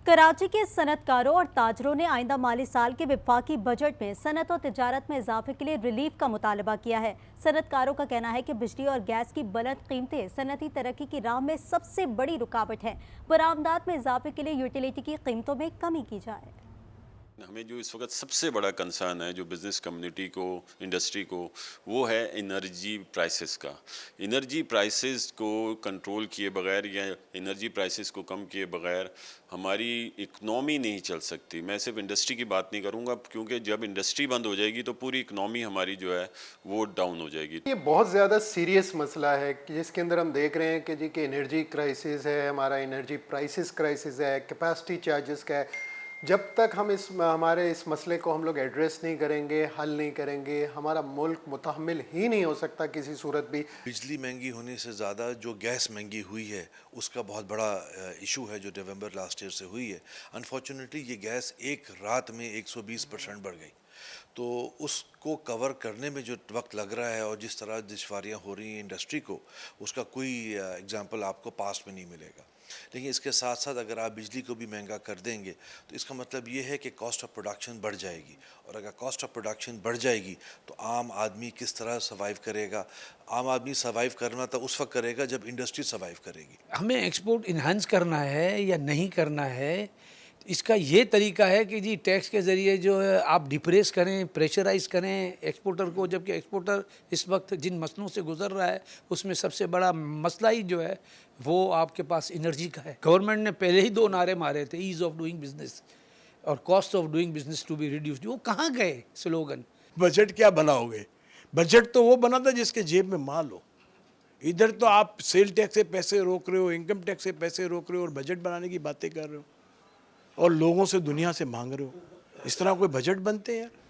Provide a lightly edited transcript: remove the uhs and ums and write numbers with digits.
कराची के सनतकारों और ताजरों ने आइंदा माली साल के विफाकी बजट में सनत और तिजारत में इजाफे के लिए रिलीफ का मुतालबा किया है। सनतकारों का कहना है कि बिजली और गैस की बुलंद कीमतें सनती तरक्की की राह में सबसे बड़ी रुकावट है। बरामदात में इजाफे के लिए यूटिलिटी की कीमतों में कमी की जाए। हमें जो इस वक्त सबसे बड़ा कंसर्न है जो बिज़नेस कम्युनिटी को, इंडस्ट्री को, वो है एनर्जी प्राइसेस का। एनर्जी प्राइसेस को कंट्रोल किए बगैर या एनर्जी प्राइसेस को कम किए बगैर हमारी इकनॉमी नहीं चल सकती। मैं सिर्फ इंडस्ट्री की बात नहीं करूँगा, क्योंकि जब इंडस्ट्री बंद हो जाएगी तो पूरी इकनॉमी हमारी जो है वो डाउन हो जाएगी। ये बहुत ज़्यादा सीरियस मसला है कि जिसके अंदर हम देख रहे हैं कि जी कि एनर्जी क्राइसिस है, हमारा एनर्जी प्राइसेस क्राइसिस है, कैपेसिटी चार्जेस का है। जब तक हम हमारे इस मसले को हम लोग एड्रेस नहीं करेंगे, हल नहीं करेंगे, हमारा मुल्क मुतहम्मिल ही नहीं हो सकता किसी सूरत भी। बिजली महंगी होने से ज़्यादा जो गैस महंगी हुई है उसका बहुत बड़ा इशू है जो नवंबर लास्ट ईयर से हुई है। अनफॉर्चुनेटली ये गैस एक रात में 120% बढ़ गई, तो उसको कवर करने में जो वक्त लग रहा है और जिस तरह दुश्वारियाँ हो रही हैं इंडस्ट्री को, उसका कोई एग्जांपल आपको पास्ट में नहीं मिलेगा। लेकिन इसके साथ साथ अगर आप बिजली को भी महंगा कर देंगे तो इसका मतलब ये है कि कॉस्ट ऑफ प्रोडक्शन बढ़ जाएगी, और अगर कॉस्ट ऑफ प्रोडक्शन बढ़ जाएगी तो आम आदमी किस तरह सर्वाइव करेगा। आम आदमी सर्वाइव करना तो उस वक्त करेगा जब इंडस्ट्री सर्वाइव करेगी। हमें एक्सपोर्ट इन्हांस करना है या नहीं करना है, इसका ये तरीका है कि जी टैक्स के ज़रिए जो है आप डिप्रेस करें, प्रेशराइज करें एक्सपोर्टर को, जबकि एक्सपोर्टर इस वक्त जिन मसलों से गुजर रहा है उसमें सबसे बड़ा मसला ही जो है वो आपके पास एनर्जी का है। गवर्नमेंट ने पहले ही 2 नारे मारे थे, ईज़ ऑफ डूइंग बिजनेस और cost of doing business to be reduced. वो कहाँ गए स्लोगन? बजट क्या बनाओगे? बजट तो वो बना था जिसके जेब में माल हो। इधर तो आप सेल टैक्स से पैसे रोक रहे हो, इनकम टैक्स से पैसे रोक रहे हो और बजट बनाने की बातें कर रहे हो और लोगों से, दुनिया से मांग रहे हो। इस तरह कोई बजट बनते हैं यार?